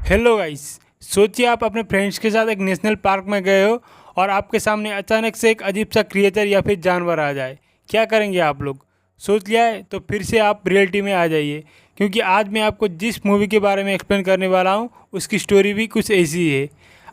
Hello guys. सोचिए आप अपने फ्रेंड्स के साथ एक नेशनल पार्क में गए हो और आपके सामने अचानक से एक अजीब सा क्रिएचर या फिर जानवर आ जाए। क्या करेंगे आप लोग? सोच लिया है तो फिर से आप रियलिटी में आ जाइए, क्योंकि आज मैं आपको जिस मूवी के बारे में एक्सप्लेन करने वाला हूँ उसकी स्टोरी भी कुछ ऐसी ही है।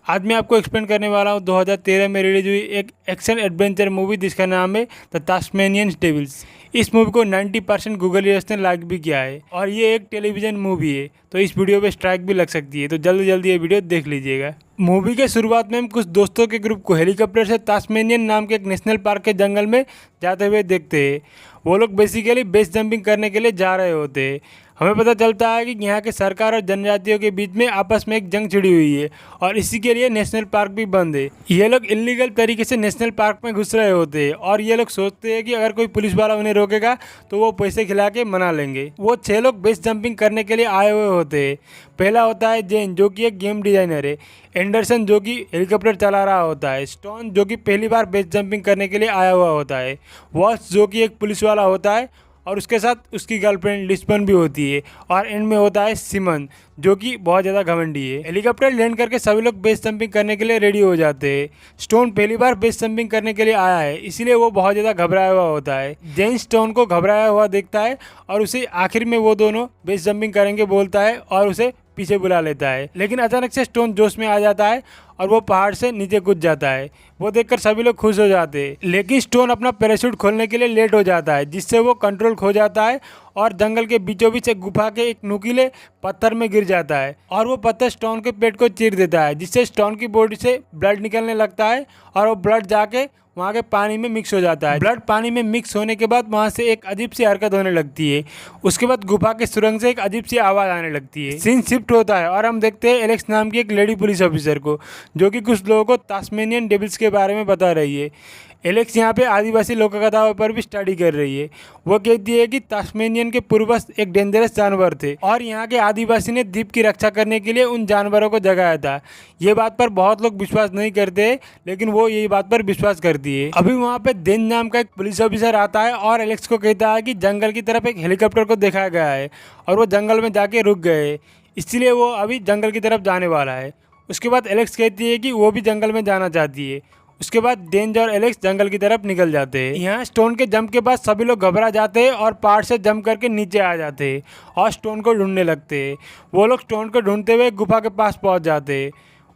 आज मैं आपको एक्सप्लेन करने वाला हूँ 2013 में रिलीज हुई एक एक्शन एडवेंचर मूवी जिसका नाम है द टास्मेनियन डेविल्स। इस मूवी को 90% गूगल यूजर्स ने लाइक भी किया है और ये एक टेलीविजन मूवी है, तो इस वीडियो पे स्ट्राइक भी लग सकती है, तो जल्दी जल्दी ये वीडियो देख लीजिएगा। मूवी के शुरुआत में हम कुछ दोस्तों के ग्रुप को हेलीकॉप्टर से टास्मेनियन नाम के एक नेशनल पार्क के जंगल में जाते हुए देखते हैं। वो लोग बेसिकली बेस जंपिंग करने के लिए जा रहे होते हैं। हमें पता चलता है कि यहाँ के सरकार और जनजातियों के बीच में आपस में एक जंग छिड़ी हुई है और इसी के लिए नेशनल पार्क भी बंद है। ये लोग इलीगल तरीके से नेशनल पार्क में घुस रहे होते हैं और ये लोग सोचते हैं कि अगर कोई पुलिस वाला उन्हें रोकेगा तो वो पैसे खिला के मना लेंगे। वो 6 लोग बेस जंपिंग करने के लिए आए हुए होते हैं। पहला होता है जेन, जो कि एक गेम डिजाइनर है। एंडरसन, जो कि हेलीकॉप्टर चला रहा होता है। स्टोन, जो कि पहली बार बेस जंपिंग करने के लिए आया हुआ होता है। वॉच, जो कि एक पुलिस वाला होता है और उसके साथ उसकी गर्लफ्रेंड लिस्बन भी होती है। और एंड में होता है सिमन, जो कि बहुत ज़्यादा घमंडी है। हेलीकॉप्टर लैंड करके सभी लोग बेस जंपिंग करने के लिए रेडी हो जाते हैं। स्टोन पहली बार बेस जंपिंग करने के लिए आया है, इसीलिए वो बहुत ज़्यादा घबराया हुआ होता है। जेन स्टोन को घबराया हुआ देखता है और उसे आखिर में वो दोनों बेस जंपिंग करेंगे बोलता है और उसे पीछे बुला लेता है। लेकिन अचानक से स्टोन जोश में आ जाता है और वो पहाड़ से नीचे कूद जाता है। वो देखकर सभी लोग खुश हो जाते हैं, लेकिन स्टोन अपना पैराशूट खोलने के लिए लेट हो जाता है, जिससे वो कंट्रोल खो जाता है और जंगल के बीचों बीच एक गुफा के एक नुकीले पत्थर में गिर जाता है और वो पत्थर स्टोन के पेट को चीर देता है, जिससे स्टोन की बॉडी से ब्लड निकलने लगता है और वो ब्लड जाके वहाँ के पानी में मिक्स हो जाता है। ब्लड पानी में मिक्स होने के बाद वहाँ से एक अजीब सी हरकत होने लगती है। उसके बाद गुफा के सुरंग से एक अजीब सी आवाज़ आने लगती है। सीन शिफ्ट होता है और हम देखते हैं एलेक्स नाम की एक लेडी पुलिस ऑफिसर को, जो कि कुछ लोगों को टास्मेनियन डेविल्स के बारे में बता रही है। एलेक्स यहाँ पे आदिवासी लोक कथाओं पर भी स्टडी कर रही है। वो कहती है कि टास्मेनियन के पूर्वज एक डेंजरस जानवर थे और यहाँ के आदिवासी ने द्वीप की रक्षा करने के लिए उन जानवरों को जगाया था। ये बात पर बहुत लोग विश्वास नहीं करते, लेकिन वो यही बात पर विश्वास करती है। अभी वहाँ पे देन नाम का एक पुलिस ऑफिसर आता है और एलेक्स को कहता है कि जंगल की तरफ एक हेलीकॉप्टर को दिखाया गया है और वो जंगल में जाके रुक गए, इसलिए वो अभी जंगल की तरफ जाने वाला है। उसके बाद एलेक्स कहती है कि वो भी जंगल में जाना चाहती है। उसके बाद डेंज और एलेक्स जंगल की तरफ निकल जाते हैं। यहाँ स्टोन के जंप के बाद सभी लोग घबरा जाते हैं और पहाड़ से जंप करके नीचे आ जाते हैं और स्टोन को ढूंढने लगते हैं। वो लोग स्टोन को ढूंढते हुए गुफा के पास पहुँच जाते हैं।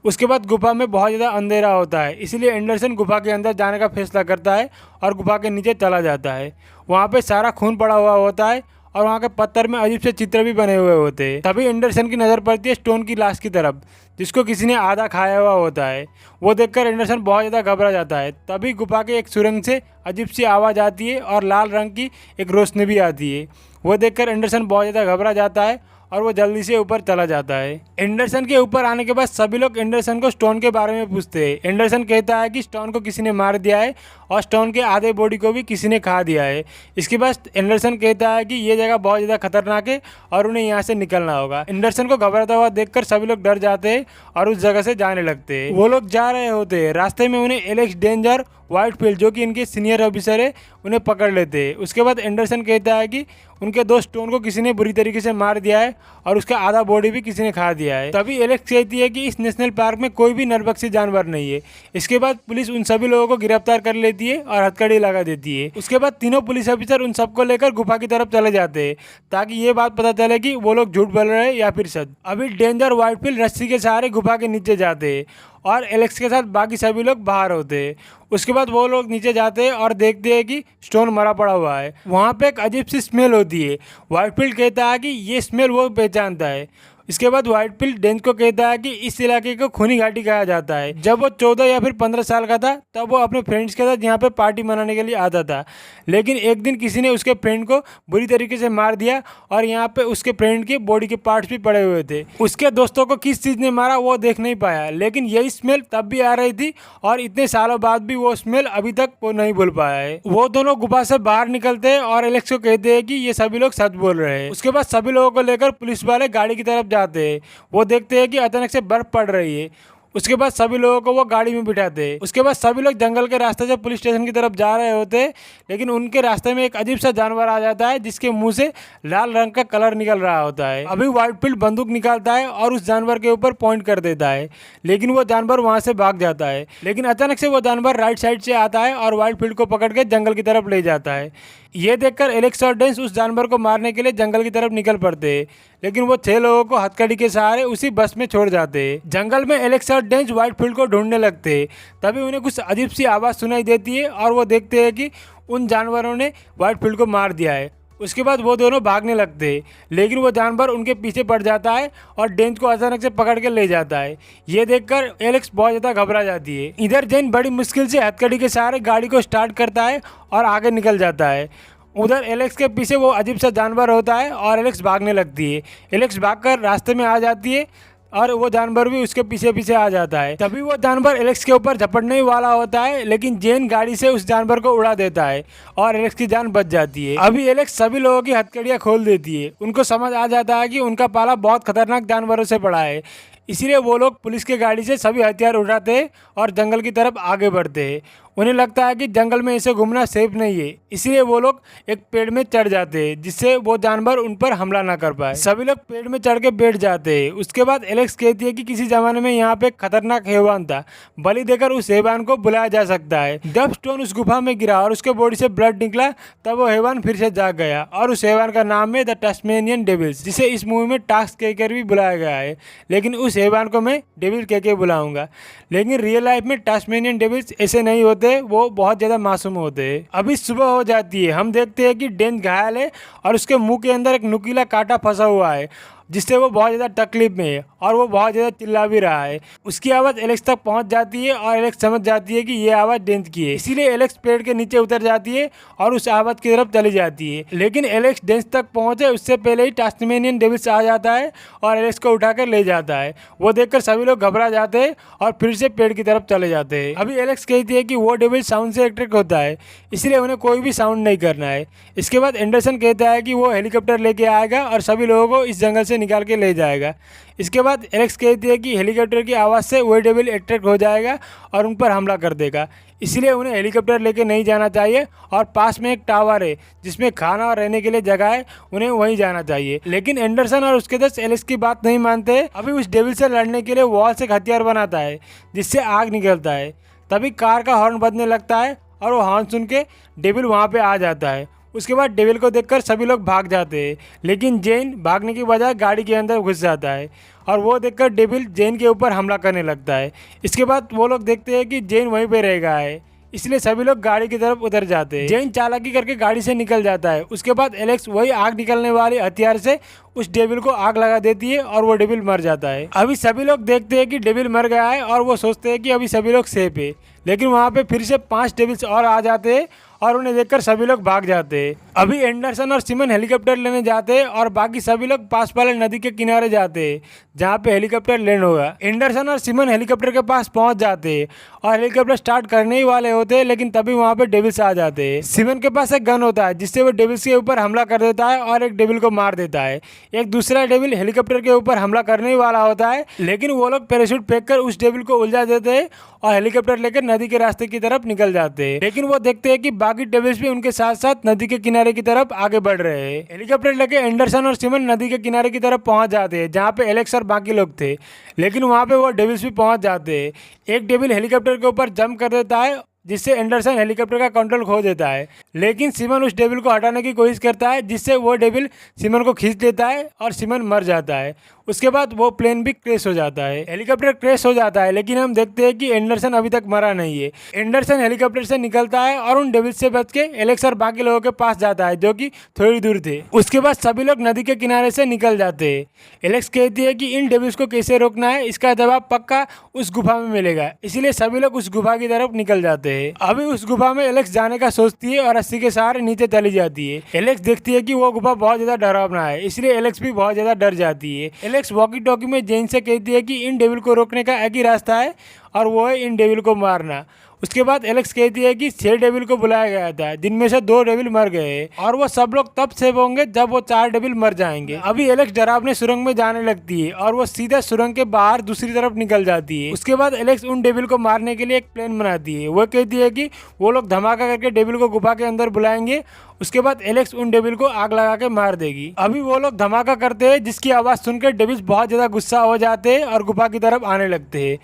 उसके बाद गुफा में बहुत ज़्यादा अंधेरा होता है, इसलिए एंडरसन गुफा के अंदर जाने का फैसला करता है और गुफा के नीचे चला जाता है। वहाँ पे सारा खून पड़ा हुआ होता है और वहाँ के पत्थर में अजीब से चित्र भी बने हुए होते हैं। तभी एंडरसन की नज़र पड़ती है स्टोन की लाश की तरफ, जिसको किसी ने आधा खाया हुआ होता है। वो देखकर एंडरसन बहुत ज़्यादा घबरा जाता है। तभी गुफा के एक सुरंग से अजीब सी आवाज़ आती है और लाल रंग की एक रोशनी भी आती है। वो देखकर एंडरसन बहुत ज़्यादा घबरा जाता है और वो जल्दी से ऊपर चला जाता है। एंडरसन के ऊपर आने के बाद सभी लोग एंडरसन को स्टोन के बारे में पूछते हैं। एंडरसन कहता है कि स्टोन को किसी ने मार दिया है और स्टोन के आधे बॉडी को भी किसी ने खा दिया है। इसके बाद एंडरसन कहता है कि ये जगह बहुत ज़्यादा खतरनाक है और उन्हें यहाँ से निकलना होगा। एंडरसन को घबराता हुआ देखकर सभी लोग डर जाते हैं और उस जगह से जाने लगते हैं। वो लोग जा रहे होते हैं, रास्ते में उन्हें एलेक्स, डेंजर, व्हाइटफील्ड, जो कि इनके सीनियर ऑफिसर है, उन्हें पकड़ लेते हैं। उसके बाद एंडरसन कहता है कि उनके दोस्त स्टोन को किसी ने बुरी तरीके से मार दिया है और उसका आधा बॉडी भी किसी ने खा दिया है। तभी एलेक्स कहती है कि इस नेशनल पार्क में कोई भी नरभक्षी जानवर नहीं है। इसके बाद पुलिस उन सभी लोगों को गिरफ्तार कर लेती है और हथकड़ी लगा देती है। उसके बाद तीनों पुलिस ऑफिसर उन सबको लेकर गुफा की तरफ चले जाते हैं, ताकि ये बात पता चले कि वो लोग झूठ बोल रहे हैं या फिर सच। अभी डेंजर, व्हाइटफील्ड रस्सी के सहारे गुफा के नीचे जाते हैं और एलेक्स के साथ बाकी सभी लोग बाहर होते हैं। उसके बाद वो लोग नीचे जाते हैं और देखते हैं कि स्टोन मरा पड़ा हुआ है। वहाँ पे एक अजीब सी स्मेल होती है। व्हाइटफील्ड कहता है कि ये स्मेल वो पहचानता है। इसके बाद व्हाइटफील्ड डेंज को कहता है कि इस इलाके को खूनी घाटी कहा जाता है। जब वो 14 या फिर 15 साल का था तब वो अपने फ्रेंड्स के साथ यहाँ पे पार्टी मनाने के लिए आता था, लेकिन एक दिन किसी ने उसके फ्रेंड को बुरी तरीके से मार दिया और यहाँ पे उसके फ्रेंड के बॉडी के पार्ट्स भी पड़े हुए थे। उसके दोस्तों को किस चीज़ ने मारा वो देख नहीं पाया, लेकिन यही स्मेल तब भी आ रही थी और इतने सालों बाद भी वो स्मेल अभी तक वो नहीं भूल पाया है। वो दोनों गुफा से बाहर निकलते हैं और एलेक्स को कहते हैं कि ये सभी लोग सच बोल रहे हैं। उसके बाद सभी लोगों को लेकर पुलिस वाले गाड़ी की तरफ जाते हैं। वो देखते हैं कि अचानक से बर्फ पड़ रही है। उसके बाद सभी लोगों को वो गाड़ी में बिठाते। उसके बाद सभी लोग जंगल के रास्ते से पुलिस स्टेशन की तरफ जा रहे होते, लेकिन उनके रास्ते में एक अजीब सा जानवर आ जाता है जिसके मुंह से लाल रंग का कलर निकल रहा होता है। अभी व्हाइटफील्ड बंदूक निकालता है और उस जानवर के ऊपर पॉइंट कर देता है, लेकिन वो जानवर वहां से भाग जाता है। लेकिन अचानक से वो जानवर राइट साइड से आता है और व्हाइटफील्ड को पकड़ के जंगल की तरफ ले जाता है। ये देखकर एलेक्स और डेंस उस जानवर को मारने के लिए जंगल की तरफ निकल पड़ते, लेकिन वो 6 लोगों को हथकड़ी के सहारे उसी बस में छोड़ जाते। जंगल में एलेक्स और डेंस व्हाइटफील्ड को ढूंढने लगते। तभी उन्हें कुछ अजीब सी आवाज़ सुनाई देती है और वो देखते हैं कि उन जानवरों ने व्हाइटफील्ड को मार दिया है। उसके बाद वो दोनों भागने लगते, लेकिन वो जानवर उनके पीछे पड़ जाता है और डेंस को अचानक से पकड़ के ले जाता है। ये देखकर एलेक्स बहुत ज़्यादा घबरा जाती है। इधर जेन बड़ी मुश्किल से हथकड़ी के सहारे गाड़ी को स्टार्ट करता है और आगे निकल जाता है। उधर एलेक्स के पीछे वो अजीब सा जानवर होता है और एलेक्स भागने लगती है। एलेक्स भागकर रास्ते में आ जाती है और वो जानवर भी उसके पीछे पीछे आ जाता है। तभी वो जानवर एलेक्स के ऊपर झपटने ही वाला होता है, लेकिन जेन गाड़ी से उस जानवर को उड़ा देता है और एलेक्स की जान बच जाती है। अभी एलेक्स सभी लोगों की हथकड़ियां खोल देती है। उनको समझ आ जाता है कि उनका पाला बहुत खतरनाक जानवरों से पड़ा है, इसीलिए वो लोग पुलिस की गाड़ी से सभी हथियार उठाते और जंगल की तरफ आगे बढ़ते। उन्हें लगता है कि जंगल में ऐसे घूमना सेफ नहीं है, इसलिए वो लोग एक पेड़ में चढ़ जाते जिससे वो जानवर उन पर हमला ना कर पाए। सभी लोग पेड़ में चढ़ के बैठ जाते। उसके बाद एलेक्स कहती है कि किसी जमाने में यहाँ पे खतरनाक हैवान था, बलि देकर उस हैवान को बुलाया जा सकता है। जब स्टोन उस गुफा में गिरा और उसके बॉडी से ब्लड निकला, तब वो हैवान फिर से जाग गया और उस हैवान का नाम है द टास्मेनियन डेविल्स, जिसे इस मूवी में टास्क कहकर भी बुलाया गया है। लेकिन उस हैवान को मैं डेविल कह के बुलाऊंगा। लेकिन रियल लाइफ में टास्मेनियन डेविल्स ऐसे नहीं होते, वो बहुत ज़्यादा मासूम होते हैं। अभी सुबह हो जाती है। हम देखते हैं कि डेन घायल है और उसके मुंह के अंदर एक नुकीला कांटा फंसा हुआ है, जिससे वो बहुत ज़्यादा तकलीफ में है और वो बहुत ज़्यादा चिल्ला भी रहा है। उसकी आवाज़ एलेक्स तक पहुंच जाती है और एलेक्स समझ जाती है कि ये आवाज़ डेंस की है, इसीलिए एलेक्स पेड़ के नीचे उतर जाती है और उस आवाज़ की तरफ चली जाती है। लेकिन एलेक्स डेंस तक पहुंचे उससे पहले ही टास्मेनियन डेविल्स आ जाता है और एलेक्स को उठाकर ले जाता है। वो देखकर सभी लोग घबरा जाते हैं और फिर से पेड़ की तरफ चले जाते हैं। अभी एलेक्स कहती है कि वो डेविल साउंड से अट्रैक्ट होता है, इसलिए उन्हें कोई भी साउंड नहीं करना है। इसके बाद एंडरसन कहता है कि वो हेलीकॉप्टर लेके आएगा और सभी लोगों को इस जंगल से निकाल के ले जाएगा। इसके बाद एलेक्स कहती है कि हेलीकॉप्टर की आवाज़ से वो डेविल अट्रैक्ट हो जाएगा और उन पर हमला कर देगा, इसलिए उन्हें हेलीकॉप्टर लेके नहीं जाना चाहिए और पास में एक टावर है जिसमें खाना और रहने के लिए जगह है, उन्हें वहीं जाना चाहिए। लेकिन एंडरसन और उसके दोस्त एलेक्स की बात नहीं मानते। अभी उस डेविल से लड़ने के लिए वॉल से एक हथियार बनाता है जिससे आग निकलता है। तभी कार का हॉर्न बजने लगता है और वो हॉर्न सुन के डेविल वहाँ पे आ जाता है। उसके बाद डेविल को देखकर सभी लोग भाग जाते हैं, लेकिन जेन भागने की बजाय गाड़ी के अंदर घुस जाता है और वो देखकर डेविल जेन के ऊपर हमला करने लगता है। इसके बाद वो लोग देखते हैं कि जेन वहीं पे रह गया है, इसलिए सभी लोग गाड़ी की तरफ उतर जाते हैं। जेन चालाकी करके गाड़ी से निकल जाता है। उसके बाद एलेक्स वही आग निकलने वाले हथियार से उस डेविल को आग लगा देती है और वो डेविल मर जाता है। अभी सभी लोग देखते हैं कि डेविल मर गया है और वो सोचते हैं कि अभी सभी लोग सेफ है, लेकिन वहाँ पे फिर से 5 डेविल्स और आ जाते हैं और उन्हें देखकर सभी लोग भाग जाते हैं। अभी एंडरसन और सिमन हेलीकॉप्टर लेने जाते हैं और बाकी सभी लोग पास वाले नदी के किनारे जाते हैं जहाँ पे हेलीकॉप्टर लैंड होगा। एंडरसन और सिमन हेलीकॉप्टर के पास पहुँच जाते हैं और हेलीकॉप्टर स्टार्ट करने ही वाले होते हैं, लेकिन तभी वहाँ पे डेविल्स आ जाते हैं। सिमन के पास एक गन होता है जिससे वो डेविल्स के ऊपर हमला कर देता है और एक डेविल को मार देता है। एक दूसरा डेविल हेलीकॉप्टर के ऊपर हमला करने ही वाला होता है, लेकिन वो लोग पैराशूट फेंककर उस डेविल को उलझा देते हैं और हेलीकॉप्टर लेकर नदी के रास्ते की तरफ निकल जाते हैं। लेकिन वो देखते हैं कि बाकी डेविल्स भी उनके साथ साथ नदी के किनारे की तरफ आगे बढ़ रहे हैं। हेलीकॉप्टर लेके एंडरसन और सिमन नदी के किनारे की तरफ पहुंच जाते हैं जहाँ पे एलेक्स और बाकी लोग थे, लेकिन वहाँ पे वो डेविल्स भी पहुंच जाते हैं। एक डेविल हेलीकॉप्टर के ऊपर जंप कर देता है जिससे एंडरसन हेलीकॉप्टर का कंट्रोल खो देता है, लेकिन सिमन उस डेविल को हटाने की कोशिश करता है जिससे वो डेविल सिमन को खींच लेता है और सिमन मर जाता है। उसके बाद वो प्लेन भी क्रैश हो जाता है। हेलीकॉप्टर क्रैश हो जाता है, लेकिन हम देखते हैं कि एंडरसन अभी तक मरा नहीं है। एंडरसन हेलीकॉप्टर से निकलता है और उन डेविल्स से बच के एलेक्स और बाकी लोगों के पास जाता है जो कि थोड़ी दूर थे। उसके बाद सभी लोग नदी के किनारे से निकल जाते हैं। एलेक्स कहती है कि इन डेविल्स को कैसे रोकना है इसका जवाब पक्का उस गुफा में मिलेगा, इसीलिए सभी लोग उस गुफा की तरफ निकल जाते हैं। अभी उस गुफा में एलेक्स जाने का सोचती है और रस्सी के सहारे नीचे चली जाती है। एलेक्स देखती है कि वो गुफा बहुत ज्यादा डरावना है, इसलिए एलेक्स भी बहुत ज्यादा डर जाती है। एलेक्स वॉकी टॉकी में जेन से कहती है कि इन डेविल को रोकने का एक ही रास्ता है और वो है इन डेविल को मारना। उसके बाद एलेक्स कहती है कि 6 डेविल को बुलाया गया था, जिनमें से 2 डेविल मर गए और वो सब लोग तब सेव होंगे जब वो 4 डेविल मर जाएंगे। अभी एलेक्स डरावने सुरंग में जाने लगती है और वो सीधा सुरंग के बाहर दूसरी तरफ निकल जाती है। उसके बाद एलेक्स उन डेविल को मारने के लिए एक प्लान बनाती है। वो कहती है कि वो लोग धमाका करके डेविल को गुफा के अंदर बुलाएंगे। उसके बाद एलेक्स उन डेविल को आग लगा के मार देगी। अभी वो लोग धमाका करते हैं, जिसकी आवाज सुनकर डेविल्स बहुत ज्यादा गुस्सा हो जाते हैं और गुफा की तरफ आने लगते हैं।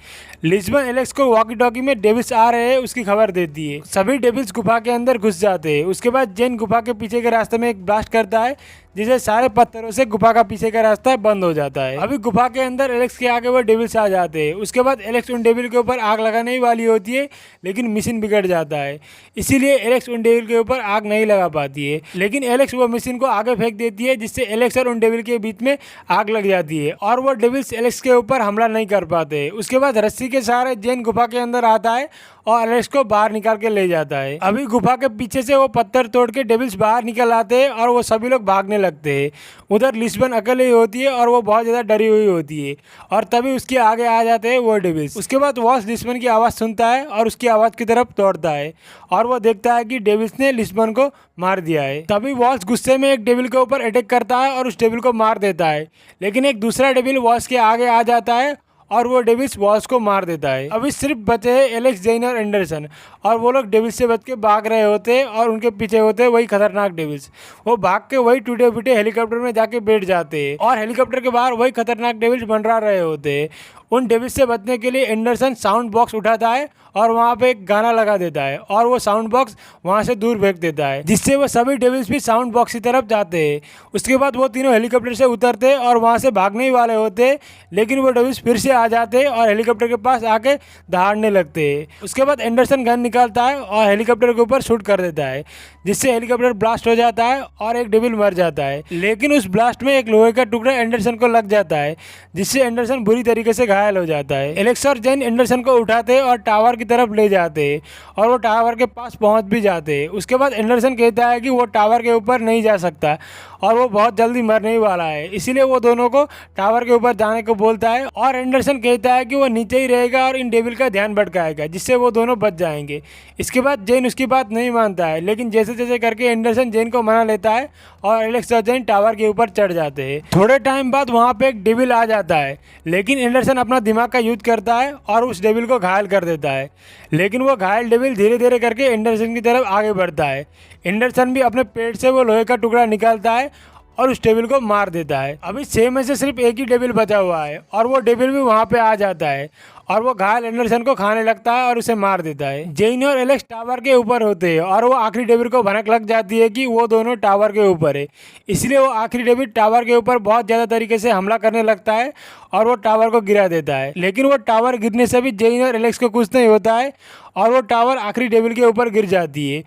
लिस्बन एलेक्स को वॉकी टॉकी में डेविल्स आ रहे हैं उसकी खबर देती है। सभी डेविल्स गुफा के अंदर घुस जाते हैं। उसके बाद जेन गुफा के पीछे के रास्ते में एक ब्लास्ट करता है, जिसे सारे पत्थरों से गुफा का पीछे का रास्ता बंद हो जाता है। अभी गुफा के अंदर एलेक्स के आगे वो डेविल्स आ जाते हैं। उसके बाद एलेक्स उन डेविल के ऊपर आग लगाने ही वाली होती है, लेकिन मिशन बिगड़ जाता है, इसीलिए एलेक्स उन डेविल के ऊपर आग नहीं लगा पाती है। लेकिन एलेक्स वो मशीन को आगे फेंक देती है, जिससे एलेक्स और उन डेविल के बीच में आग लग जाती है और वो डेविल्स एलेक्स के ऊपर हमला नहीं कर पाते। उसके बाद रस्सी के सहारे जेन गुफा के अंदर आता है और एलेक्स को बाहर निकाल के ले जाता है। अभी गुफा के पीछे से वो पत्थर तोड़ के डेविल्स बाहर निकल आते हैं और वो सभी लोग भागने लगते हैं। उधर लिस्बन अकेले ही होती है और वो बहुत ज़्यादा डरी हुई होती है और तभी उसके आगे आ जाते हैं वो डेविल्स। उसके बाद वॉस लिस्बन की आवाज़ सुनता है और उसकी आवाज़ की तरफ दौड़ता है और वो देखता है कि डेविल्स ने लिस्बन को मार दिया है। तभी वॉस गुस्से में एक डेविल के ऊपर अटैक करता है और उस डेविल को मार देता है, लेकिन एक दूसरा डेविल वॉस के आगे आ जाता है और वो डेविल्स वॉस को मार देता है। अभी सिर्फ बचे हैं एलेक्स, जेन और एंडरसन और वो लोग डेविल्स से बच के भाग रहे होते हैं और उनके पीछे होते हैं वही खतरनाक डेविल्स। वो भाग के वही टूटे फूटे हेलीकॉप्टर में जाके बैठ जाते हैं और हेलीकॉप्टर के बाहर वही खतरनाक डेविल्स मंडरा रहे होते हैं। उन डेविल्स से बचने के लिए एंडरसन साउंड बॉक्स उठाता है और वहाँ पे एक गाना लगा देता है और वो साउंड बॉक्स वहाँ से दूर फेंक देता है, जिससे वो सभी डेविल्स भी साउंड बॉक्स की तरफ जाते हैं। उसके बाद वो तीनों हेलीकॉप्टर से उतरते और वहाँ से भागने ही वाले होते, लेकिन वो डेविल्स फिर से आ जाते और हेलीकॉप्टर के पास आके दहाड़ने लगते। उसके बाद एंडरसन गन निकालता है और हेलीकॉप्टर के ऊपर शूट कर देता है, जिससे हेलीकॉप्टर ब्लास्ट हो जाता है और एक डेविल मर जाता है। लेकिन उस ब्लास्ट में एक लोहे का टुकड़ा एंडरसन को लग जाता है, जिससे एंडरसन बुरी तरीके से घायल हो जाता है। एलेक्स और जेन एंडरसन को उठाते और टावर की तरफ ले जाते और वो टावर के पास पहुंच भी जाते। उसके बाद एंडरसन कहता है कि वो टावर के ऊपर नहीं जा सकता और वो बहुत जल्दी मरने ही वाला है, इसीलिए वो दोनों को टावर के ऊपर जाने को बोलता है और एंडरसन कहता है कि वो नीचे ही रहेगा और इन डेविल का ध्यान भटकाएगा, जिससे वो दोनों बच जाएंगे। इसके बाद जेन उसकी बात नहीं मानता है, लेकिन जैसे जैसे करके एंडरसन जेन को मना लेता है और एलेक्स और जेन टावर के ऊपर चढ़ जाते हैं। थोड़े टाइम बाद वहाँ पे एक डेविल आ जाता है, लेकिन एंडरसन अपना दिमाग का यूज करता है और उस डेविल को घायल कर देता है। लेकिन वो घायल डेविल धीरे धीरे करके एंडरसन की तरफ आगे बढ़ता है। एंडरसन भी अपने पेट से वो लोहे का टुकड़ा निकालता है और उस डेविल को मार देता है। अभी 6 में से सिर्फ एक ही डेविल बचा हुआ है और वो डेविल भी वहाँ पे आ जाता है और वो घायल एंडरसन को खाने लगता है और उसे मार देता है। जेन और एलेक्स टावर के ऊपर होते हैं और वो आखिरी डेविल को भनक लग जाती है कि वो दोनों टावर के ऊपर है, इसलिए वो आखिरी डेविल टावर के ऊपर बहुत ज़्यादा तरीके से हमला करने लगता है और वो टावर को गिरा देता है। लेकिन वो टावर गिरने से भी जेन और एलेक्स को कुछ नहीं होता है और वो टावर आखिरी डेविल के ऊपर गिर जाती है,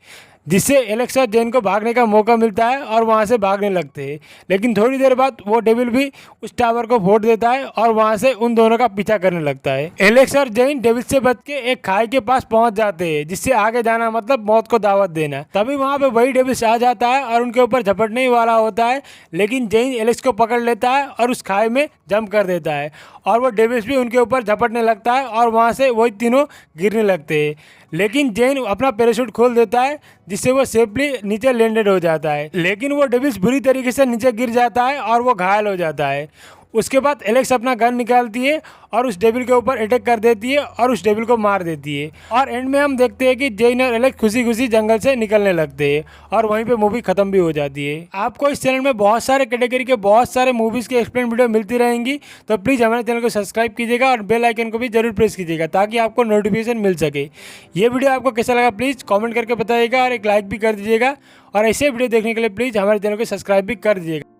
जिससे एलेक्स और जेन को भागने का मौका मिलता है और वहाँ से भागने लगते हैं। लेकिन थोड़ी देर बाद वो डेविल भी उस टावर को फोड़ देता है और वहाँ से उन दोनों का पीछा करने लगता है। एलेक्स और जेन डेविल से बच के एक खाई के पास पहुँच जाते हैं, जिससे आगे जाना मतलब मौत को दावत देना। तभी वहाँ पे वही डेविल आ जाता है और उनके ऊपर झपटने ही वाला होता है, लेकिन जेन एलेक्स को पकड़ लेता है और उस खाई में जंप कर देता है और वो डेविल्स भी उनके ऊपर झपटने लगता है और वहाँ से वही तीनों गिरने लगते हैं। लेकिन जेन अपना पैराशूट खोल देता है, जिससे वो सेफली नीचे लैंडेड हो जाता है। लेकिन वो डेविल्स बुरी तरीके से नीचे गिर जाता है और वो घायल हो जाता है। उसके बाद एलेक्स अपना गन निकालती है और उस डेविल के ऊपर अटैक कर देती है और उस डेविल को मार देती है। और एंड में हम देखते हैं कि जेन और एलेक्स खुशी खुशी जंगल से निकलने लगते हैं और वहीं पे मूवी खत्म भी हो जाती है। आपको इस चैनल में बहुत सारे कैटेगरी के बहुत सारे मूवीज़ के एक्सप्लेन वीडियो मिलती रहेंगी, तो प्लीज़ हमारे चैनल को सब्सक्राइब कीजिएगा और बेल आइकन को भी जरूर प्रेस कीजिएगा ताकि आपको नोटिफिकेशन मिल सके। ये वीडियो आपको कैसा लगा प्लीज़ कॉमेंट करके बताइएगा और एक लाइक भी कर दीजिएगा और ऐसे वीडियो देखने के लिए प्लीज़ हमारे चैनल को सब्सक्राइब भी कर दीजिएगा।